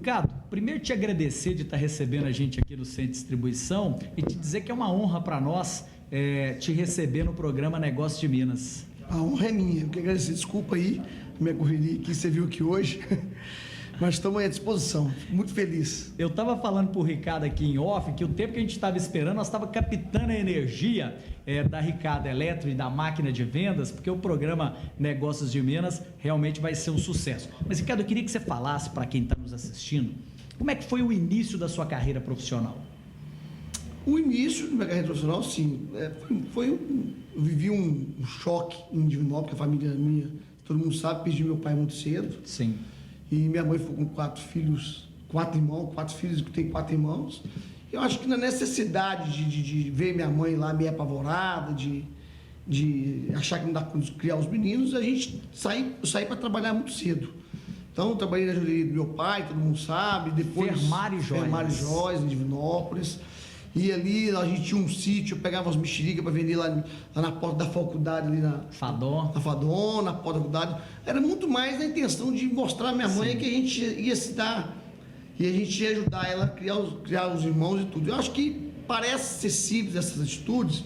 Ricardo, primeiro te agradecer de estar recebendo a gente aqui no Centro de Distribuição e te dizer que é uma honra para nós te receber no programa Negócio de Minas. A honra é minha, eu quero agradecer, desculpa aí, minha correria que você viu aqui hoje, mas estamos aí à disposição, muito feliz. Eu estava falando para o Ricardo aqui em off que o tempo que a gente estava esperando, nós estávamos captando a energia da Ricardo Eletro e da máquina de vendas, porque o programa Negócios de Minas realmente vai ser um sucesso. Mas, Ricardo, eu queria que você falasse para quem está nos assistindo, como é que foi o início da sua carreira profissional? O início da minha carreira profissional, sim, eu vivi um choque em Divinópolis, porque a família minha, todo mundo sabe, perdi meu pai muito cedo. Sim. E minha mãe ficou com 4 filhos, 4 filhos que tem 4 irmãos. Eu acho que na necessidade de ver minha mãe lá meio apavorada, de achar que não dá para criar os meninos, eu saí para trabalhar muito cedo. Então, eu trabalhei na joalheria do meu pai, todo mundo sabe. Depois, Fermar e Joias, em Divinópolis. E ali a gente tinha um sítio, eu pegava as mexericas para vender lá na porta da faculdade, ali na Fadon, na porta da faculdade. Era muito mais a intenção de mostrar à minha mãe Sim. que a gente ia se dar e a gente ia ajudar ela a criar os irmãos e tudo. Eu acho que parece ser simples essas atitudes,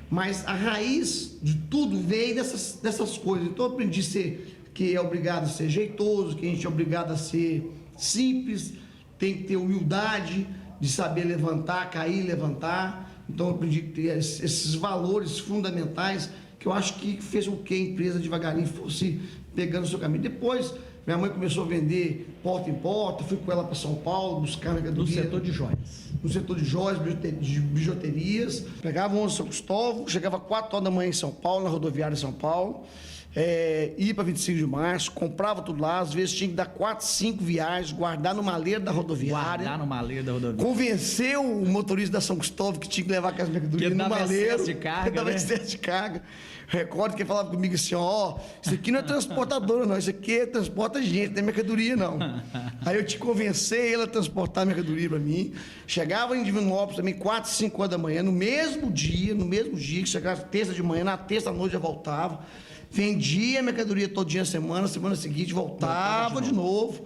mas a raiz de tudo veio dessas coisas. Então eu aprendi que é obrigado a ser jeitoso, que a gente é obrigado a ser simples, tem que ter humildade, de saber levantar, cair, levantar. Então eu aprendi a ter esses valores fundamentais que eu acho que fez com que a empresa devagarinho fosse pegando o seu caminho. Depois, minha mãe começou a vender porta em porta, fui com ela para São Paulo, buscar mercadoria. No setor de joias. No setor de joias, de bijuterias. Pegava 11 São Cristóvão, chegava 4 horas da manhã em São Paulo, na rodoviária de São Paulo. Ia para 25 de março, comprava tudo lá, às vezes tinha que dar 4, 5 viagens, guardar no maleiro da rodoviária. Convencer o motorista da São Cristóvão que tinha que levar aquelas mercadorias no maleiro. Que dava excesso de carga. Recordo que ele falava comigo assim, isso aqui não é transportadora não, isso aqui transporta gente, não é mercadoria não. Aí eu te convencei ela a transportar a mercadoria para mim. Chegava em Divinópolis também 4, 5 horas da manhã, no mesmo dia, que chegava terça de manhã, na terça à noite já voltava. Vendia a mercadoria todo dia, semana seguinte voltava de novo.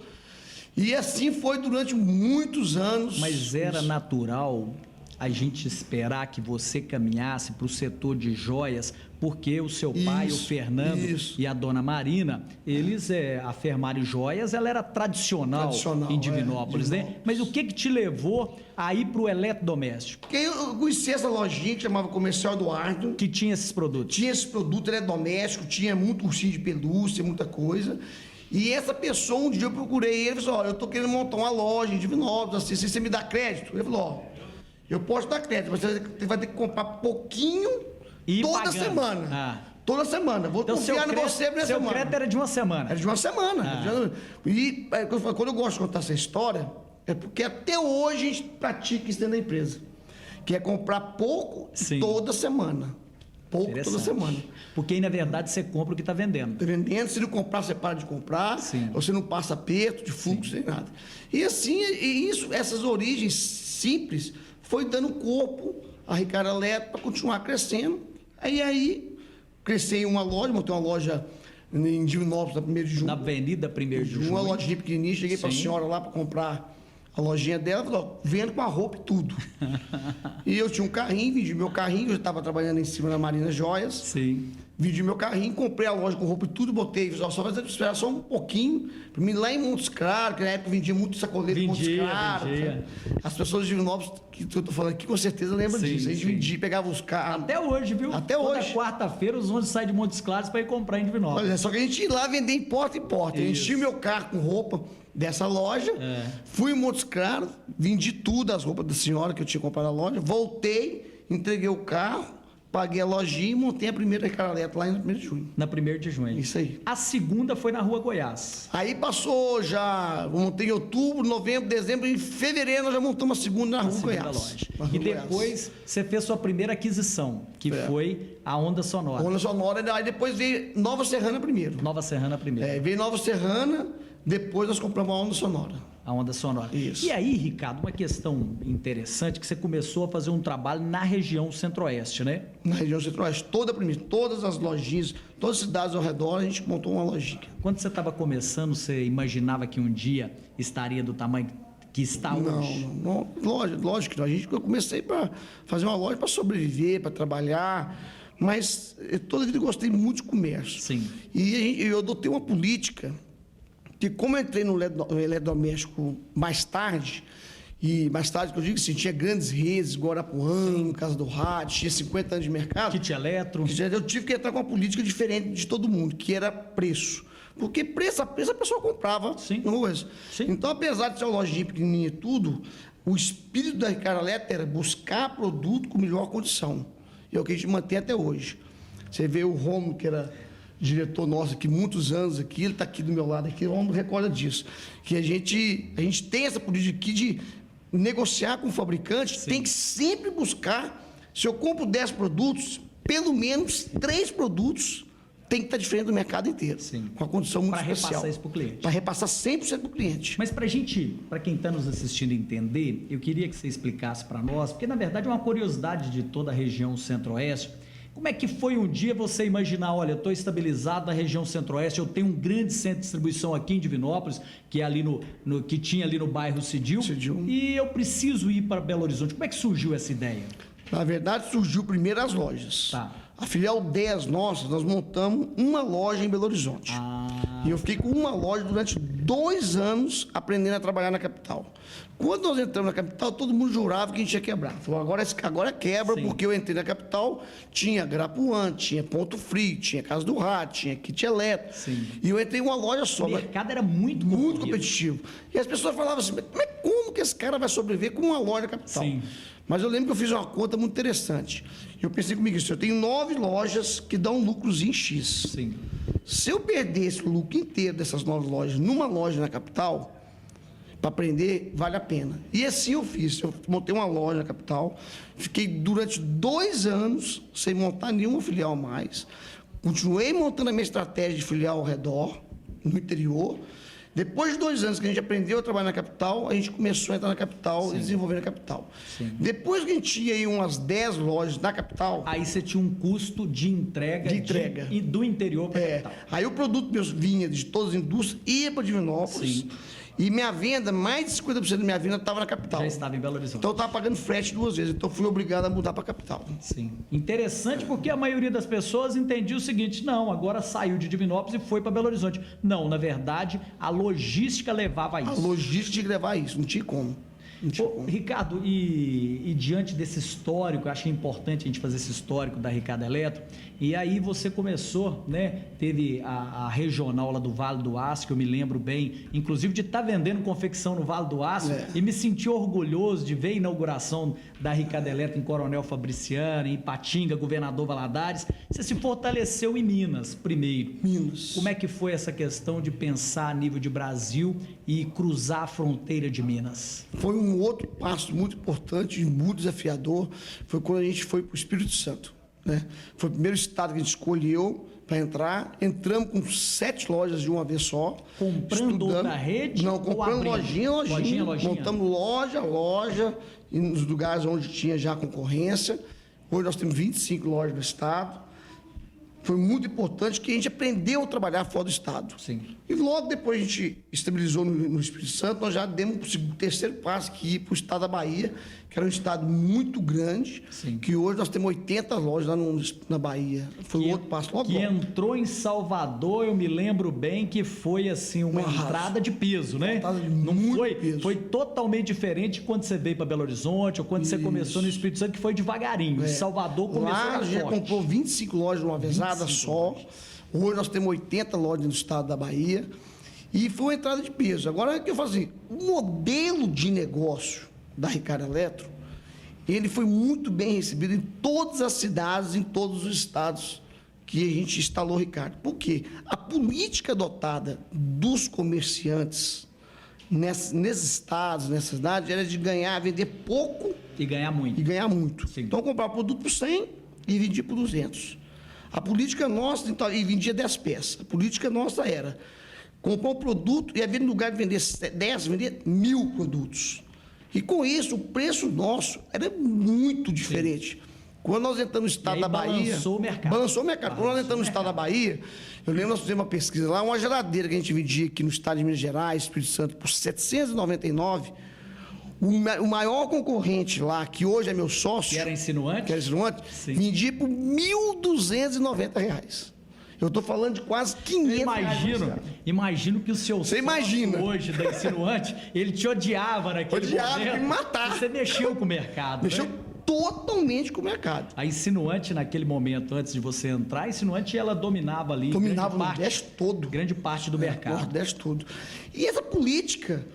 E assim foi durante muitos anos. Mas era natural a gente esperar que você caminhasse para o setor de joias, porque o seu pai, o Fernando e a dona Marina, eles, a Fermar e Joias, ela era tradicional em Divinópolis, né? Mas o que te levou a ir para o eletrodoméstico? Porque eu conheci essa lojinha que chamava Comercial Eduardo. Que tinha esses produtos? Tinha esses produtos eletrodoméstico, tinha muito ursinho de pelúcia, muita coisa. E essa pessoa, um dia eu procurei ele e falou, eu tô querendo montar uma loja em Divinópolis, assim, você me dá crédito? Ele falou, eu posso dar crédito, mas você vai ter que comprar pouquinho toda semana. Toda semana. Vou confiar em você pra semana. Seu crédito era de uma semana. Era de uma semana. E quando eu gosto de contar essa história, é porque até hoje a gente pratica isso dentro da empresa. Que é comprar pouco toda semana. Pouco toda semana. Porque aí, na verdade, você compra o que está vendendo. Está vendendo, se não comprar, você para de comprar. Você não passa aperto de fluxo, nem nada. E assim, essas origens simples foi dando corpo a Ricardo Eletro para continuar crescendo. Aí cresci em uma loja, montei uma loja em Divinópolis, na 1º de junho. Na Avenida 1º de junho. Uma lojinha pequenininha, cheguei para a senhora lá para comprar a lojinha dela, falou, vendo com a roupa e tudo. E eu tinha um carrinho, vendi meu carrinho, eu já estava trabalhando em cima da Marina Joias. Sim. Vendi meu carrinho, comprei a loja com roupa e tudo, botei, só fazer esperar só um pouquinho, para mim lá em Montes Claros, que na época vendia muito sacolete em Montes Claros. As pessoas de Divinópolis, que eu tô falando aqui, com certeza lembram disso. A gente vendia, pegava os carros. Até hoje, viu? Até hoje. Toda quarta-feira os ônibus saem de Montes Claros para ir comprar em Divinópolis. Olha, só que a gente ia lá vender em porta em porta. A gente tinha meu carro com roupa dessa loja, fui em Montes Claros, vendi tudo, as roupas da senhora que eu tinha comprado na loja, voltei, entreguei o carro, paguei a lojinha e montei a primeira Ricardo Eletro lá em 1º de junho. Na 1º de junho. Isso aí. A segunda foi na Rua Goiás. Aí passou já, montei em outubro, novembro, dezembro, em fevereiro nós já montamos a segunda na Rua Goiás. E depois você fez sua primeira aquisição, que foi a Onda Sonora. Onda Sonora, aí depois veio Nova Serrana primeiro. Nova Serrana primeiro. Veio Nova Serrana, depois nós compramos a Onda Sonora. A onda sonora. Isso. E aí, Ricardo, uma questão interessante, que você começou a fazer um trabalho na região centro-oeste, né? Na região centro-oeste, todas as lojinhas, todas as cidades ao redor, a gente montou uma lojinha. Quando você estava começando, você imaginava que um dia estaria do tamanho que está hoje? Não. Lógico que não. Eu comecei para fazer uma loja para sobreviver, para trabalhar, mas toda a vida eu gostei muito de comércio. Sim. E eu adotei uma política que, como eu entrei no eletrodoméstico mais tarde que eu digo assim, tinha grandes redes, Guarapuã, Casa do Rádio, tinha 50 anos de mercado. Kit Eletro. Eu tive que entrar com uma política diferente de todo mundo, que era preço. Porque preço a pessoa comprava. Sim. Sim. Então, apesar de ser uma lojinha pequenininha e tudo, o espírito da Ricardo Eletro era buscar produto com melhor condição. E é o que a gente mantém até hoje. Você vê o Romulo, que era diretor nosso aqui, muitos anos aqui, ele está aqui do meu lado aqui, o Romulo recorda disso. Que a gente tem essa política aqui de negociar com o fabricante, tem que sempre buscar, se eu compro 10 produtos, pelo menos 3 produtos tem que estar diferente do mercado inteiro. Sim. Com a condição muito especial. Para repassar isso para o cliente. Para repassar 100% para o cliente. Mas para quem está nos assistindo entender, eu queria que você explicasse para nós, porque na verdade é uma curiosidade de toda a região centro-oeste. Como é que foi um dia você imaginar, olha, eu estou estabilizado na região centro-oeste, eu tenho um grande centro de distribuição aqui em Divinópolis, que é ali que tinha ali no bairro Cidil, e eu preciso ir para Belo Horizonte. Como é que surgiu essa ideia? Na verdade, surgiu primeiro as lojas. Tá. A filial 10 nossa, nós montamos uma loja em Belo Horizonte. E eu fiquei com uma loja durante 2 anos aprendendo a trabalhar na capital. Quando nós entramos na capital, todo mundo jurava que a gente ia quebrar. Falou, agora quebra, Sim. porque eu entrei na capital, tinha Guarapuã, tinha Ponto Frio, tinha Casa do Rato, tinha Kit Eletro. Sim. E eu entrei em uma loja só. O mercado era muito competitivo. E as pessoas falavam assim, mas como que esse cara vai sobreviver com uma loja na capital? Sim. Mas eu lembro que eu fiz uma conta muito interessante. Eu pensei comigo isso, eu tenho 9 lojas que dão um lucrozinho X. Sim. Se eu perdesse o lucro inteiro dessas 9 lojas numa loja na capital, para aprender, vale a pena. E assim eu fiz. Eu montei uma loja na capital, fiquei durante 2 anos sem montar nenhuma filial mais. Continuei montando a minha estratégia de filial ao redor, no interior. Depois de 2 anos que a gente aprendeu a trabalhar na capital, a gente começou a entrar na capital e desenvolver na capital. Sim. Depois que a gente tinha aí umas 10 lojas na capital... Aí você tinha um custo de entrega. E do interior para a capital. Aí o produto meu vinha de todas as indústrias, ia para Divinópolis. Sim. E minha venda, mais de 50% da minha venda estava na capital. Já estava em Belo Horizonte. Então eu estava pagando frete 2 vezes. Então fui obrigado a mudar para a capital. Sim. Interessante porque a maioria das pessoas entendia o seguinte: não, agora saiu de Divinópolis e foi para Belo Horizonte. Não, na verdade, a logística levava a isso. A logística tinha que levar a isso, não tinha como. Ricardo, e diante desse histórico, eu acho que é importante a gente fazer esse histórico da Ricardo Eletro, e aí você começou, né? Teve a regional lá do Vale do Aço, que eu me lembro bem, inclusive de estar vendendo confecção no Vale do Aço, e me senti orgulhoso de ver a inauguração da Ricardo Eletro em Coronel Fabriciano, em Ipatinga, Governador Valadares. Você se fortaleceu em Minas primeiro. Minas. Como é que foi essa questão de pensar a nível de Brasil e cruzar a fronteira de Minas? Foi um outro passo muito importante e muito desafiador, foi quando a gente foi para o Espírito Santo. Né? Foi o primeiro estado que a gente escolheu para entrar. Entramos com 7 lojas de uma vez só. Comprando outra rede? Não, comprando lojinha. Montamos loja, e nos lugares onde tinha já concorrência. Hoje nós temos 25 lojas no estado. Foi muito importante que a gente aprendeu a trabalhar fora do estado. Sim. E logo depois a gente estabilizou no Espírito Santo, nós já demos o terceiro passo, que ia para o estado da Bahia, que era um estado muito grande. Sim. Que hoje nós temos 80 lojas lá na Bahia. Foi o outro passo logo. Que entrou em Salvador, eu me lembro bem que foi assim uma entrada de peso, né? Não foi peso. Foi totalmente diferente quando você veio para Belo Horizonte ou quando você começou no Espírito Santo, que foi devagarinho. Salvador começou lá a gente comprou 25 lojas de uma vezada só. Hoje nós temos 80 lojas no estado da Bahia e foi uma entrada de peso. Agora, o que eu falo assim, o modelo de negócio da Ricardo Eletro, ele foi muito bem recebido em todas as cidades, em todos os estados que a gente instalou, Ricardo. Por quê? A política adotada dos comerciantes nesses estados, nessas cidades, era de vender pouco e ganhar muito. Sim. Então, comprar produto por 100 e vendia por 200. A política nossa, então, e vendia 10 peças. A política nossa era comprar um produto e, no lugar de vender 10, vender 1.000 produtos. E com isso, o preço nosso era muito diferente. Sim. Quando nós entramos no estado da Bahia... Balançou o mercado. Balançou o mercado. Quando nós entramos no estado da Bahia, eu lembro que nós fizemos uma pesquisa lá, uma geladeira que a gente vendia aqui no estado de Minas Gerais, Espírito Santo, por R$ 799. O maior concorrente lá, que hoje é meu sócio... Que era insinuante? Vendia por R$ 1.290. Eu estou falando de quase 500 reais. Imagino que o seu sócio hoje da insinuante, ele te odiava naquele momento. Odiava, me matar. Você mexeu com o mercado, Mexeu totalmente com o mercado. A insinuante, naquele momento, antes de você entrar, a insinuante, ela dominava ali... Dominava o Nordeste todo. Grande parte do mercado. O Nordeste todo. E essa política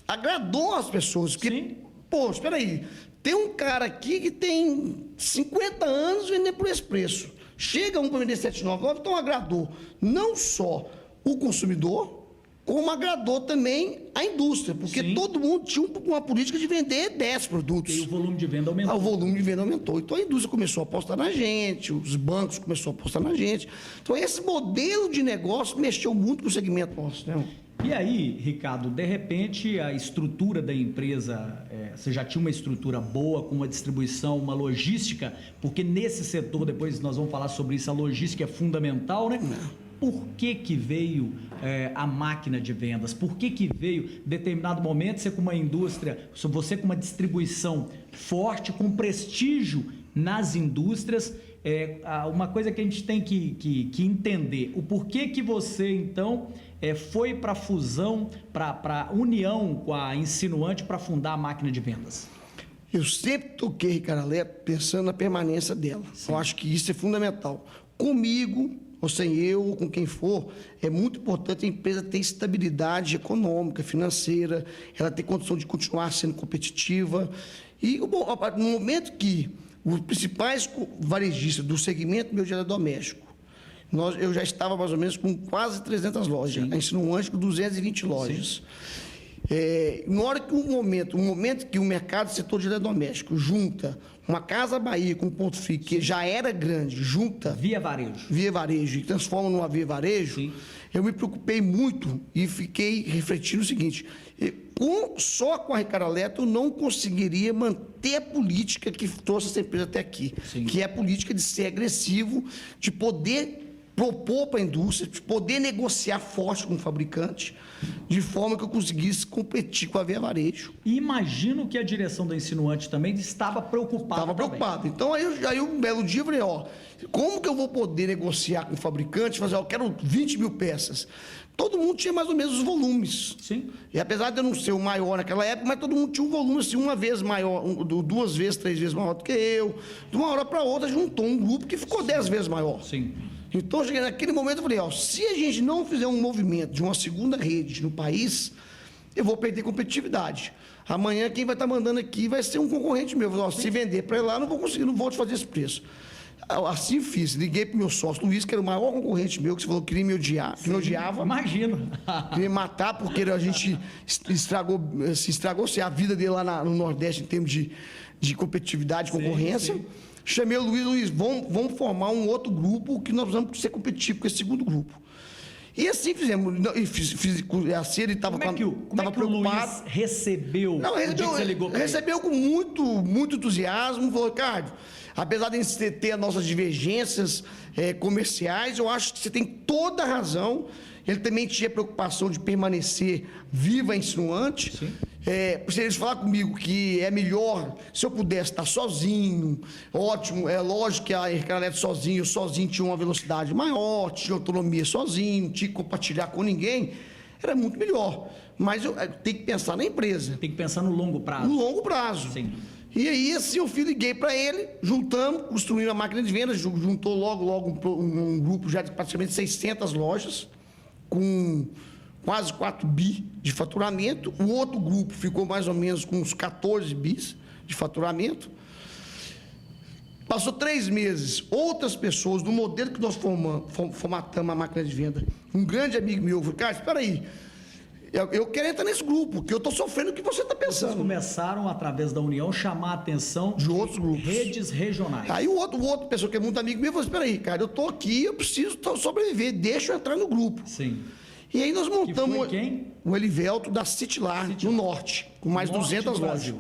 agradou as pessoas. Porque, sim. Pô, espera aí. Tem um cara aqui que tem 50 anos vendendo por esse preço. Chega um para vender 7,99, então agradou não só o consumidor, como agradou também a indústria, porque sim. Todo mundo tinha uma política de vender 10 produtos. E o volume de venda aumentou. O volume de venda aumentou. Então a indústria começou a apostar na gente, os bancos começaram a apostar na gente. Então esse modelo de negócio mexeu muito com o segmento nosso, né? E aí, Ricardo, de repente a estrutura da empresa, você já tinha uma estrutura boa, com uma distribuição, uma logística, porque nesse setor, depois nós vamos falar sobre isso, a logística é fundamental, né? Por que veio a máquina de vendas? Por que veio, em determinado momento, você com uma indústria, você com uma distribuição forte, com prestígio nas indústrias, uma coisa que a gente tem que entender, o porquê que você, então, foi para a fusão, para a união com a Insinuante para fundar a máquina de vendas? Eu sempre toquei, Ricardo, pensando na permanência dela. Sim. Eu acho que isso é fundamental. Comigo, ou sem eu, ou com quem for, é muito importante a empresa ter estabilidade econômica, financeira, ela ter condição de continuar sendo competitiva. E no momento que os principais varejistas do segmento meu de eletrodoméstico, eu já estava mais ou menos com quase 300 lojas, sim. A Insinuante com 220 lojas. Na hora que um momento que o mercado do setor de eletrodoméstico junta uma Casa Bahia com um ponto frio que já era grande, junta... Via Varejo, e transforma numa Via Varejo, sim. Eu me preocupei muito e fiquei refletindo o seguinte, só com a Ricardo Eletro eu não conseguiria manter a política que trouxe essa empresa até aqui, sim. Que é a política de ser agressivo, de poder propor para a indústria, de poder negociar forte com o fabricante, de forma que eu conseguisse competir com a Via Varejo. E imagino que a direção da Insinuante também estava preocupada. Estava preocupada. Então, aí um belo dia eu falei, como que eu vou poder negociar com o fabricante, fazer, eu quero 20 mil peças. Todo mundo tinha mais ou menos os volumes. Sim. E apesar de eu não ser o maior naquela época, mas todo mundo tinha um volume assim, uma vez maior, 2 vezes, 3 vezes maior do que eu. De uma hora para outra, juntou um grupo que ficou 10 vezes maior. Sim. Então, cheguei naquele momento e falei, se a gente não fizer um movimento de uma segunda rede no país, eu vou perder competitividade. Amanhã quem vai estar mandando aqui vai ser um concorrente meu. Eu falei, se vender para lá, não vou conseguir, não vou te fazer esse preço. Assim fiz, liguei para o meu sócio Luiz, que era o maior concorrente meu, que você falou que queria me odiar, que me odiava. Imagino. Queria me matar, porque a gente estragou-se a vida dele lá no Nordeste em termos de competitividade, concorrência. Sim. Chamei o Luiz, vamos formar um outro grupo que nós vamos ser competitivos com esse segundo grupo. E assim fizemos. Assim ele estava preocupado. Como é que o Luiz recebeu? Recebeu com muito entusiasmo. Falou, Ricardo, apesar de a gente ter as nossas divergências comerciais, eu acho que você tem toda a razão. Ele também tinha preocupação de permanecer viva e insinuante. Sim. Se eles falar comigo que é melhor se eu pudesse estar sozinho, ótimo, é lógico que a Ricardo Eletro sozinho tinha uma velocidade maior, tinha autonomia sozinho, tinha que compartilhar com ninguém, era muito melhor. Mas eu tenho que pensar na empresa. Tem que pensar no longo prazo. No longo prazo. Sim. E aí, assim, eu liguei para ele, juntamos, construímos a máquina de vendas, juntou logo um grupo já de praticamente 600 lojas, com quase 4 bi de faturamento. O outro grupo ficou mais ou menos com uns 14 bis de faturamento. Passou 3 meses, outras pessoas, do modelo que nós formatamos a máquina de venda, um grande amigo meu falou, cara, espera aí, eu quero entrar nesse grupo, que eu estou sofrendo o que você está pensando. Vocês começaram, através da união, chamar a atenção de outros grupos. Redes regionais. Aí o outro pessoa que é muito amigo meu falou, espera aí, cara, eu estou aqui, eu preciso sobreviver, deixa eu entrar no grupo. Sim. E aí nós montamos quem? o Elivelto da Citylar, no norte, com mais 200 lojas.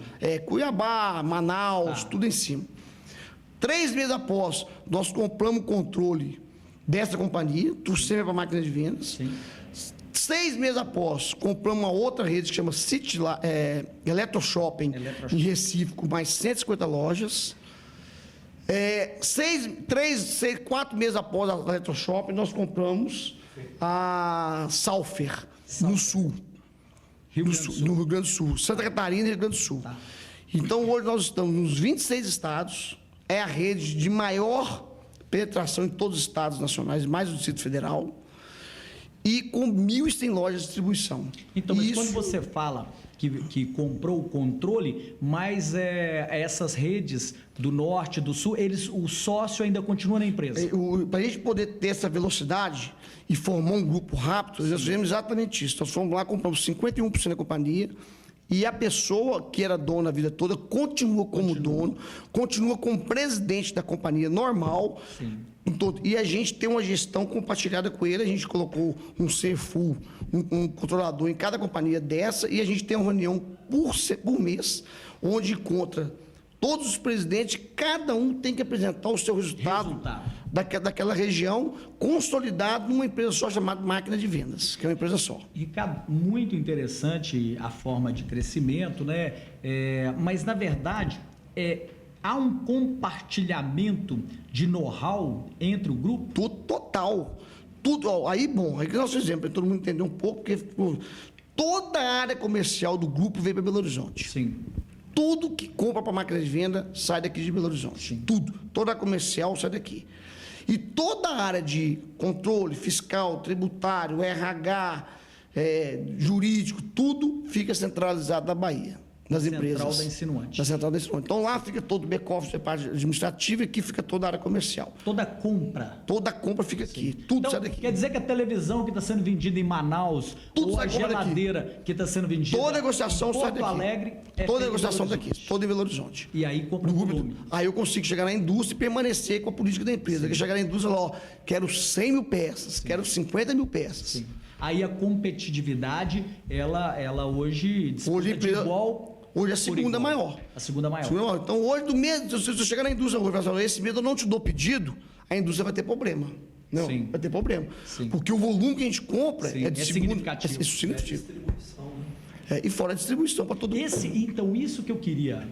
Cuiabá, Manaus, tudo em cima. 3 meses após, nós compramos o controle dessa companhia, trouxemos para a máquina de vendas. Sim. 6 meses após, compramos uma outra rede que chama Citylar, Eletroshopping, em Recife, com mais 150 lojas. 4 meses após a Eletroshopping, nós compramos a Salfer, no sul. No Rio Grande do Sul. Santa Catarina e Rio Grande do Sul. Tá. Então, hoje nós estamos nos 26 estados. É a rede de maior penetração em todos os estados nacionais, mais do Distrito Federal. E com 1.100 lojas de distribuição. Então, mas quando você fala que comprou o controle, mas essas redes do norte, do sul, o sócio ainda continua na empresa? Para a gente poder ter essa velocidade e formar um grupo rápido, nós fizemos exatamente isso. Nós fomos lá, compramos 51% da companhia, e a pessoa que era dona a vida toda continua como dono, continua como presidente da companhia normal. Sim. E a gente tem uma gestão compartilhada com ele, a gente colocou um CFO, um controlador em cada companhia dessa, e a gente tem uma reunião por mês, onde encontra todos os presidentes, cada um tem que apresentar o seu resultado. Daquela região, consolidado numa empresa só chamada Máquina de Vendas, que é uma empresa só. Ricardo, muito interessante a forma de crescimento, né? Mas, na verdade, há um compartilhamento de know-how entre o grupo? Total. Tudo. Aí que nós fizemos, para todo mundo entender um pouco, porque toda a área comercial do grupo veio para Belo Horizonte. Sim. Tudo que compra para máquina de venda sai daqui de Belo Horizonte. Sim. Tudo. Toda a comercial sai daqui. E toda a área de controle fiscal, tributário, RH, jurídico, tudo fica centralizado na Bahia, nas empresas. Central da Insinuante. Na Central da Insinuante. Então lá fica todo o back-office, a parte administrativa, e aqui fica toda a área comercial. Toda a compra. Toda a compra fica aqui. Tudo então, sai daqui. Quer dizer que a televisão que está sendo vendida em Manaus, tudo ou a geladeira daqui, que está sendo vendida toda negociação em Porto sai daqui. Alegre, toda negociação daqui, toda em Belo Horizonte. E aí compra o volume. Aí eu consigo chegar na indústria e permanecer com a política da empresa. Chegar na indústria e falar, quero 100 mil peças, Sim. quero 50 mil peças. Sim. Aí a competitividade, ela hoje disputa de igual... Hoje é a segunda maior. A segunda maior. Então, hoje, do mês, se você chegar na indústria hoje e falar, esse mês eu não te dou pedido, a indústria vai ter problema. Não, Sim. vai ter problema. Sim. Porque o volume que a gente compra é de significativo. É significativo. E fora a distribuição para todo mundo. Então, isso que eu queria,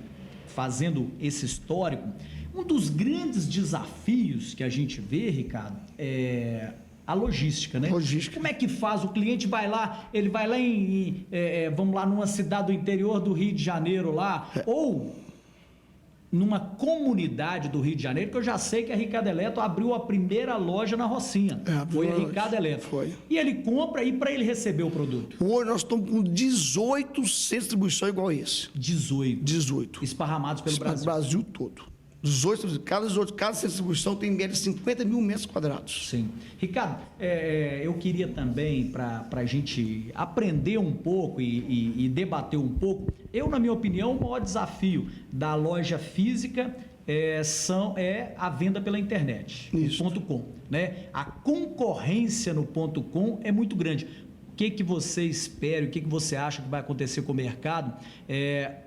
fazendo esse histórico, um dos grandes desafios que a gente vê, Ricardo, é a logística, né? Logística. Como é que faz? O cliente vai lá, ele vai lá vamos lá, numa cidade do interior do Rio de Janeiro lá, ou numa comunidade do Rio de Janeiro, que eu já sei que a Ricardo Eletro abriu a primeira loja na Rocinha. Foi a Ricardo Eletro. Foi. E ele compra e para ele receber o produto? Hoje nós estamos com 18 centros de distribuição igual esse. 18. Esparramados pelo Brasil. O Brasil todo. Cada centro de distribuição tem em média 50 mil metros quadrados. Sim. Ricardo, eu queria também, para a gente aprender um pouco e debater um pouco, na minha opinião, o maior desafio da loja física é a venda pela internet, o .com, né? A concorrência no .com é muito grande. O que você espera, o que você acha que vai acontecer com o mercado?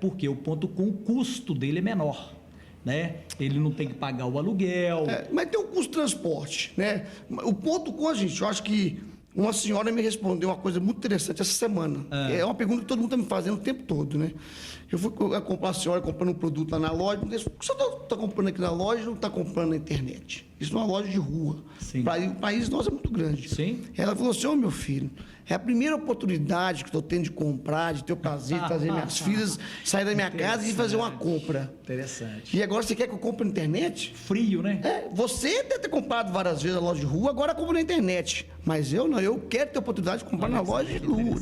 Porque o .com, o custo dele é menor. Né? Ele não tem que pagar o aluguel. Mas tem um custo de transporte, né? O .com, gente, eu acho que uma senhora me respondeu uma coisa muito interessante essa semana. É uma pergunta que todo mundo está me fazendo o tempo todo, né? Eu fui comprar a senhora comprando um produto lá na loja, me disse, o que você está comprando aqui na loja e não está comprando na internet? Isso não é uma loja de rua. O país nosso é muito grande. Sim. Ela falou assim, meu filho, é a primeira oportunidade que estou tendo de comprar, de ter o prazer de trazer minhas filhas, sair da minha casa e fazer uma compra. Interessante. E agora você quer que eu compre na internet? Frio, né? Você deve ter comprado várias vezes na loja de rua, agora compra na internet. Mas eu não, eu quero ter a oportunidade de comprar na loja de rua,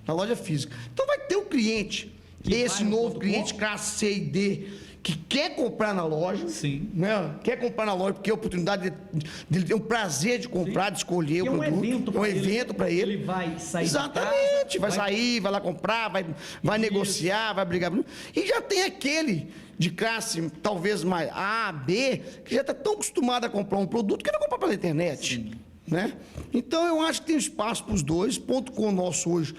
na loja física. Então vai ter o cliente, esse novo cliente classe C e D, que quer comprar na loja, Sim. Né? Quer comprar na loja porque é a oportunidade dele ter o prazer de comprar, Sim. de escolher o produto. É um evento para ele. Ele vai sair Exatamente. Vai sair, vai lá comprar, vai negociar, vai brigar. E já tem aquele de classe talvez mais A, B, que já está tão acostumado a comprar um produto que não compra pela internet. Sim. né? Então, eu acho que tem espaço para os dois. Ponto .com nosso hoje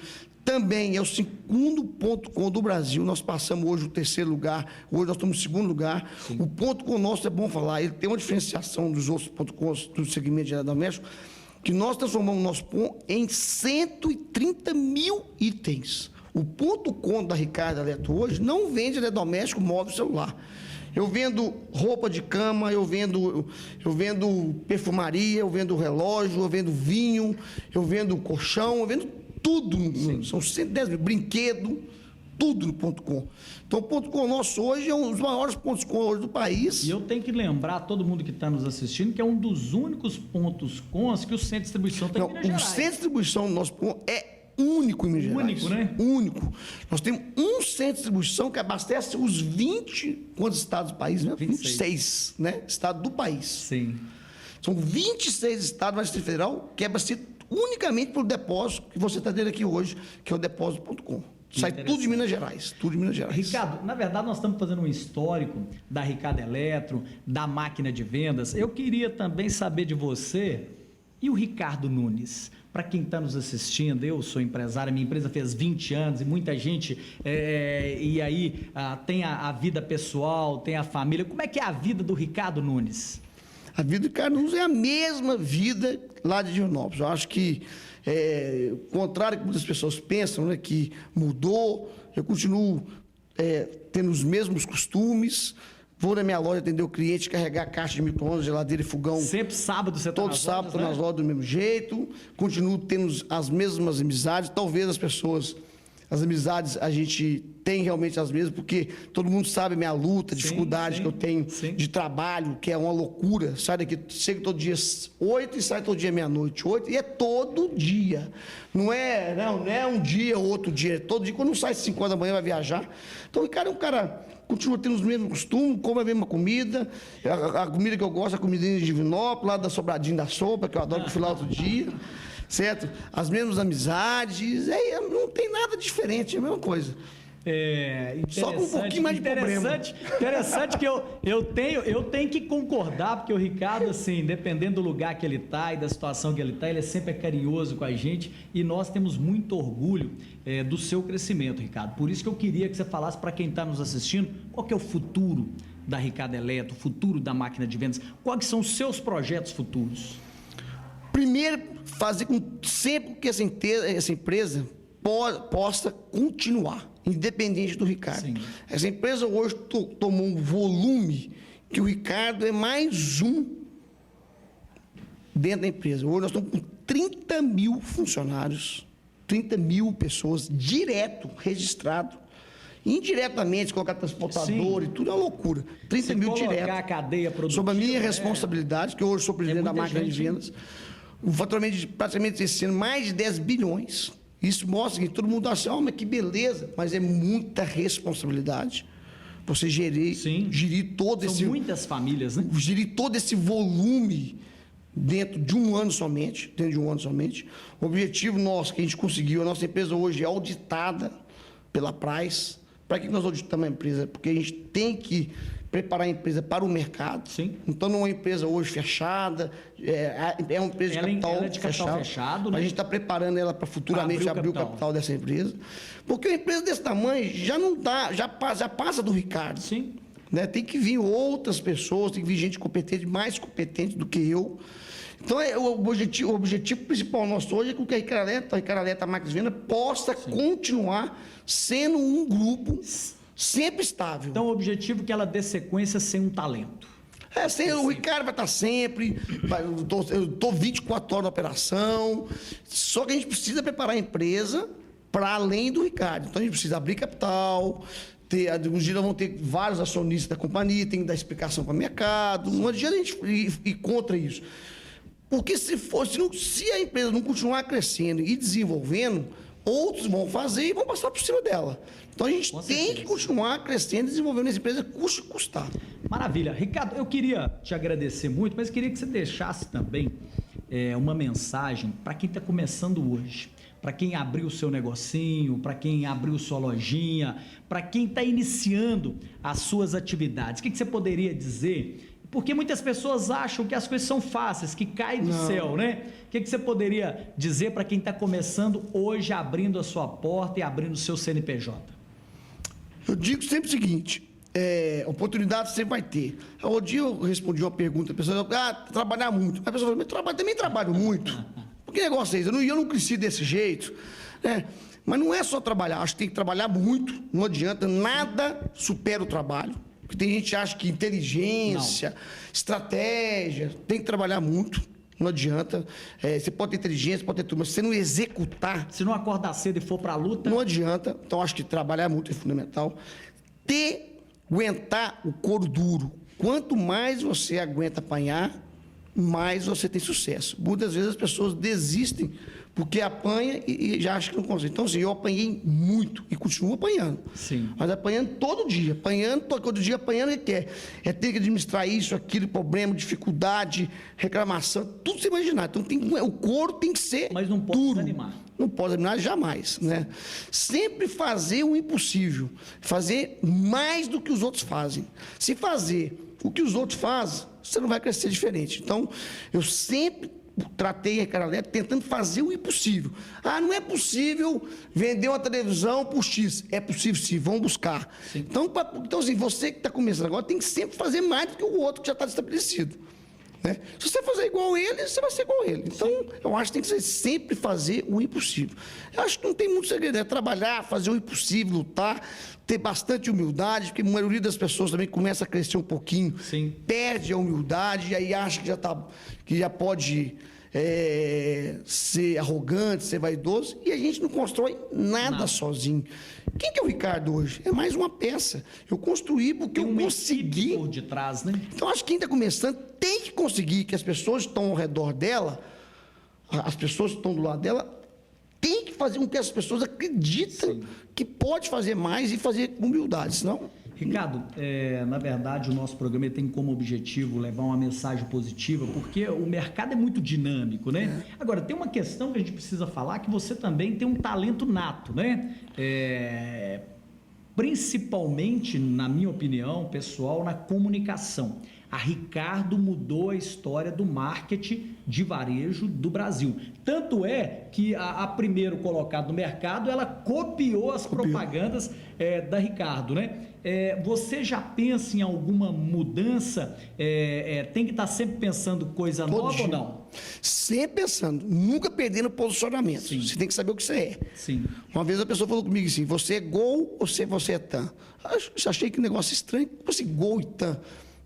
também é o segundo ponto .com do Brasil. Nós passamos hoje o terceiro lugar, hoje nós estamos no segundo lugar. Sim. O ponto .com nosso é bom falar, ele tem uma diferenciação dos outros ponto .coms do segmento de eletrodoméstico, que nós transformamos o nosso ponto em 130 mil itens. O ponto .com da Ricardo Eletro hoje não vende eletrodoméstico, móvel, celular. Eu vendo roupa de cama, eu vendo perfumaria, eu vendo relógio, eu vendo vinho, eu vendo colchão, eu vendo tudo. São 110 mil, brinquedo, tudo no ponto .com. Então, o ponto .com nosso hoje é um dos maiores pontos .com hoje do país. E eu tenho que lembrar todo mundo que está nos assistindo que é um dos únicos pontos .com que o centro de distribuição tem em Minas Gerais. O centro de distribuição do nosso ponto é único em Minas Gerais. Único, né? Único. Nós temos um centro de distribuição que abastece os 20... Quantos estados do país, né? 26, né? Estado do país. Sim. São 26 estados, mas o Distrito Federal que abastece unicamente pelo depósito que você está tendo aqui hoje, que é o depósito.com. Sai tudo de Minas Gerais, tudo de Minas Gerais. Ricardo, na verdade nós estamos fazendo um histórico da Ricardo Eletro, da máquina de vendas. Eu queria também saber de você e o Ricardo Nunes. Para quem está nos assistindo, eu sou empresário, minha empresa fez 20 anos e muita gente, tem a vida pessoal, tem a família. Como é que é a vida do Ricardo Nunes? A vida do Ricardo Nunes é a mesma vida lá de Divinópolis. Eu acho que, contrário ao que muitas pessoas pensam, né, que mudou, eu continuo tendo os mesmos costumes. Vou na minha loja atender o cliente, carregar caixa de micro-ondas, geladeira e fogão. Sempre sábado você está nas lojas, todo sábado estou nas lojas do mesmo jeito. Continuo tendo as mesmas amizades. Talvez as amizades a gente tem realmente as mesmas, porque todo mundo sabe a minha luta, a dificuldade que eu tenho de trabalho, que é uma loucura. Sai daqui, chego todo dia 8 e sai todo dia meia-noite, 8, e é todo dia. Não é um dia ou outro dia, é todo dia. Quando não sai às 5 horas da manhã, vai viajar. Então, o cara é um cara... Continua tendo os mesmos costumes, come a mesma comida. A comida que eu gosto é a comidinha de Divinópolis, lá da Sobradinho da Sopa, que eu adoro, que eu fui lá outro dia. Certo? As mesmas amizades, não tem nada diferente, é a mesma coisa. Só com um pouquinho mais de problema. Interessante que eu tenho que concordar, porque o Ricardo, assim, dependendo do lugar que ele está e da situação que ele está, ele sempre é carinhoso com a gente e nós temos muito orgulho do seu crescimento, Ricardo. Por isso que eu queria que você falasse para quem está nos assistindo, qual que é o futuro da Ricardo Eletro, o futuro da máquina de vendas, quais são os seus projetos futuros? Primeiro, fazer com sempre que essa empresa possa continuar, independente do Ricardo. Sim. Essa empresa hoje tomou um volume que o Ricardo é mais um dentro da empresa. Hoje nós estamos com 30 mil funcionários, 30 mil pessoas direto registrado. Indiretamente, colocar transportador e tudo é uma loucura. 30 mil direto. A cadeia produtiva, sob a minha responsabilidade, que hoje sou presidente da máquina de vendas. O faturamento de praticamente esse ano, mais de 10 bilhões. Isso mostra que todo mundo acha, mas que beleza, mas é muita responsabilidade. Você gerir todo esse... São muitas famílias, né? Gerir todo esse volume dentro de um ano somente, O objetivo nosso que a gente conseguiu, a nossa empresa hoje é auditada pela Price. Para que nós auditamos a empresa? Porque a gente tem que preparar a empresa para o mercado. Sim. Então, não é uma empresa hoje fechada, é uma empresa de capital fechado. Né? A gente está preparando ela para futuramente abrir o capital dessa empresa. Porque uma empresa desse tamanho já não dá, já passa do Ricardo. Sim. Né? Tem que vir outras pessoas, tem que vir gente competente, mais competente do que eu. Então, o objetivo principal nosso hoje é que a Ricardo Eletro, a máquina de venda, possa continuar sendo um grupo sempre estável. Então, o objetivo é que ela dê sequência sem um talento. O Ricardo vai estar sempre, eu estou 24 horas na operação, só que a gente precisa preparar a empresa para além do Ricardo. Então, a gente precisa abrir capital, um dia nós vamos ter vários acionistas da companhia, tem que dar explicação para o mercado, não adianta a gente ir contra isso. Porque se a empresa não continuar crescendo e desenvolvendo, outros vão fazer e vão passar por cima dela. Então, a gente tem que continuar crescendo e desenvolvendo essa empresa, custe custar. Maravilha. Ricardo, eu queria te agradecer muito, mas queria que você deixasse também uma mensagem para quem está começando hoje, para quem abriu o seu negocinho, para quem abriu sua lojinha, para quem está iniciando as suas atividades. O que você poderia dizer Porque muitas pessoas acham que as coisas são fáceis, que caem do céu, né? O que você poderia dizer para quem está começando hoje, abrindo a sua porta e abrindo o seu CNPJ? Eu digo sempre o seguinte, oportunidade você vai ter. Um dia eu respondi uma pergunta, a pessoa falou, trabalhar muito. A pessoa falou, também trabalho muito. Por que negócio é esse? Eu não cresci desse jeito, né? Mas não é só trabalhar, acho que tem que trabalhar muito, não adianta, nada supera o trabalho. Porque tem gente que acha que inteligência, estratégia, tem que trabalhar muito, não adianta. Você pode ter inteligência, pode ter tudo, mas se você não executar... Se não acordar cedo e for para a luta... Não adianta, então acho que trabalhar muito é fundamental. Aguentar o couro duro. Quanto mais você aguenta apanhar, mais você tem sucesso. Muitas vezes as pessoas desistem porque apanha e já acham que não consegue. Então, assim, eu apanhei muito e continuo apanhando. Sim. Mas apanhando todo dia, todo dia apanhando o que é. É ter que administrar isso, aquilo, problema, dificuldade, reclamação, tudo se imaginar. Então, o couro tem que ser mas não pode duro. desanimar. Não pode desanimar jamais, né? Sempre fazer o impossível. Fazer mais do que os outros fazem. Se fazer o que os outros fazem, você não vai crescer diferente. Então, eu sempre tratei a Ricardo Aleto tentando fazer o impossível. Não é possível vender uma televisão por X. É possível sim, vamos buscar. Então, assim, você que está começando agora tem que sempre fazer mais do que o outro que já está estabelecido. Né? Se você fazer igual ele, você vai ser igual ele. Então, eu acho que tem que sempre fazer o impossível. Eu acho que não tem muito segredo, é trabalhar, fazer o impossível, lutar, ter bastante humildade, porque a maioria das pessoas também começa a crescer um pouquinho, perde a humildade, e aí acha que já pode ser arrogante, ser vaidoso, e a gente não constrói nada sozinho. Quem que é o Ricardo hoje? É mais uma peça. Eu construí porque eu consegui. Por detrás, né? Então, acho que quem está começando tem que conseguir que as pessoas que estão ao redor dela, as pessoas que estão do lado dela, tem que fazer com que as pessoas acreditem que pode fazer mais e fazer com humildade, senão... Ricardo, na verdade, o nosso programa tem como objetivo levar uma mensagem positiva, porque o mercado é muito dinâmico, né? Agora, tem uma questão que a gente precisa falar, que você também tem um talento nato, né? Principalmente, na minha opinião, pessoal, na comunicação. A Ricardo mudou a história do marketing de varejo do Brasil. Tanto é que a primeiro colocada no mercado, ela copiou as propagandas da Ricardo, né? Você já pensa em alguma mudança? Tem que estar sempre pensando coisa nova ou não? Sempre pensando, nunca perdendo posicionamento. Sim. Você tem que saber o que você é. Sim. Uma vez a pessoa falou comigo assim, você é gol ou você é tan? Achei que negócio estranho, como assim, gol e tan?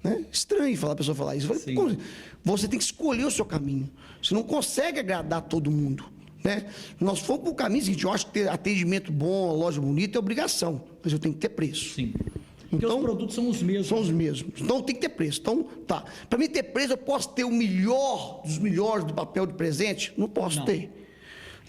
Né? Estranho a pessoa falar isso. Eu falei, você tem que escolher o seu caminho. Você não consegue agradar todo mundo. Né? Nós fomos para o caminho seguinte, eu acho que ter atendimento bom, loja bonita é obrigação, mas eu tenho que ter preço. Sim. Porque os produtos são os mesmos. São os mesmos. Então tem que ter preço. Então, tá. Para mim ter preço, eu posso ter o melhor dos melhores do papel de presente? Não posso ter.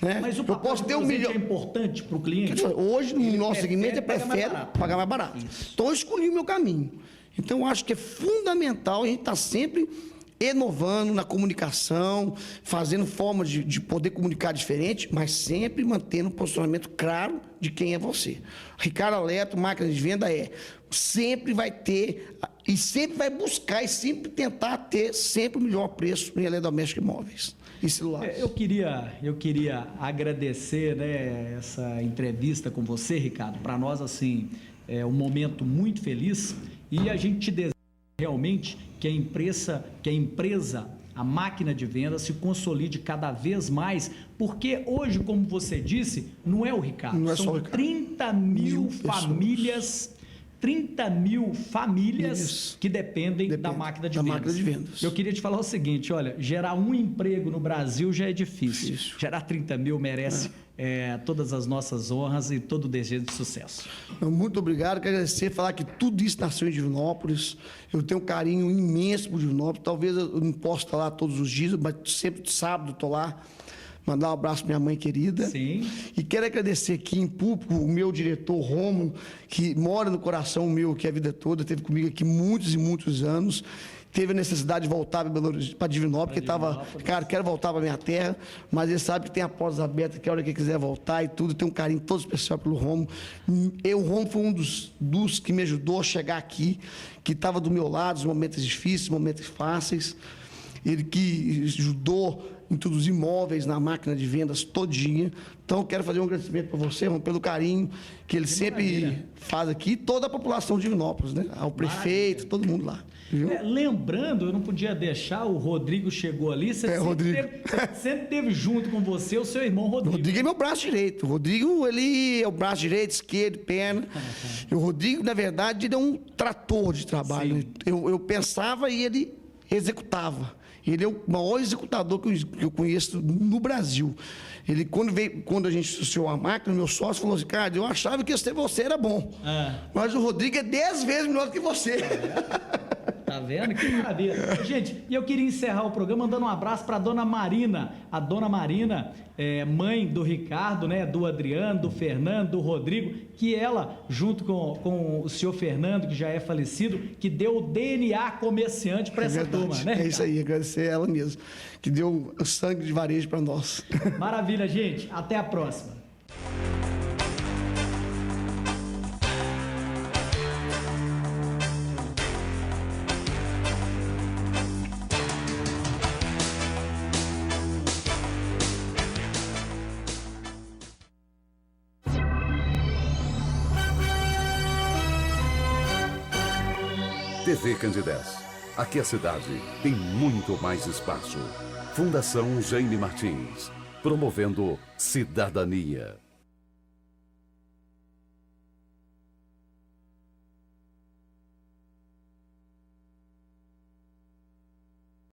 Né? Mas o papel de presente é importante para o cliente? Hoje, no nosso segmento, eu prefiro pagar mais barato. Isso. Então eu escolhi o meu caminho. Então eu acho que é fundamental a gente estar sempre inovando na comunicação, fazendo formas de poder comunicar diferente, mas sempre mantendo um posicionamento claro de quem é você. Ricardo Aleto, máquina de venda sempre vai ter e sempre vai buscar e sempre tentar ter sempre o melhor preço em eletrodomésticos e móveis e celulares. Eu queria agradecer, né, essa entrevista com você, Ricardo. Para nós, assim, é um momento muito feliz e a gente te deseja realmente que a empresa, a máquina de venda, se consolide cada vez mais, porque hoje, como você disse, não é o Ricardo, não é são só o Ricardo. 30 mil famílias. 30 mil famílias que dependem da máquina de vendas. Eu queria te falar o seguinte, olha, gerar um emprego no Brasil já é difícil. Gerar 30 mil merece todas as nossas honras e todo o desejo de sucesso. Muito obrigado, quero agradecer, falar que tudo isso nasceu em Divinópolis. Eu tenho um carinho imenso por Divinópolis. Talvez eu não possa estar lá todos os dias, mas sempre de sábado estou lá. Mandar um abraço para minha mãe querida. Sim. E quero agradecer aqui em público o meu diretor Rômulo, que mora no coração meu, que é a vida toda, esteve comigo aqui muitos e muitos anos. teve a necessidade de voltar para Divinópolis, porque estava, cara, quero voltar para minha terra, mas ele sabe que tem a porta aberta, que a hora que quiser voltar e tudo, tem um carinho todo especial pelo Romo. O Romo foi um dos que me ajudou a chegar aqui, que estava do meu lado, nos momentos difíceis, momentos fáceis. Ele que ajudou a introduzir imóveis na máquina de vendas todinha. Então, quero fazer um agradecimento para você, Romo, pelo carinho que ele sempre faz aqui, toda a população de Divinópolis, né? Ao prefeito, todo mundo lá. Lembrando, eu não podia deixar, o Rodrigo chegou ali, você sempre teve junto com você o seu irmão Rodrigo. O Rodrigo é meu braço direito. O Rodrigo, ele é o braço direito, esquerdo, perna. E o Rodrigo, na verdade, ele é um trator de trabalho. Eu pensava e ele executava. Ele é o maior executador que eu conheço no Brasil. Ele, quando a gente associou a máquina, meu sócio falou assim, cara, eu achava que você era bom. Mas o Rodrigo é 10 vezes melhor do que você. Tá vendo? Que maravilha. Gente, e eu queria encerrar o programa mandando um abraço para a dona Marina. A dona Marina, mãe do Ricardo, né? Do Adriano, do Fernando, do Rodrigo, que ela, junto com o senhor Fernando, que já é falecido, que deu o DNA comerciante para essa turma, né? É isso aí, agradecer a ela mesmo, que deu o sangue de varejo para nós. Maravilha, gente. Até a próxima. TV Candidez. Aqui a cidade tem muito mais espaço. Fundação Jaime Martins. Promovendo cidadania.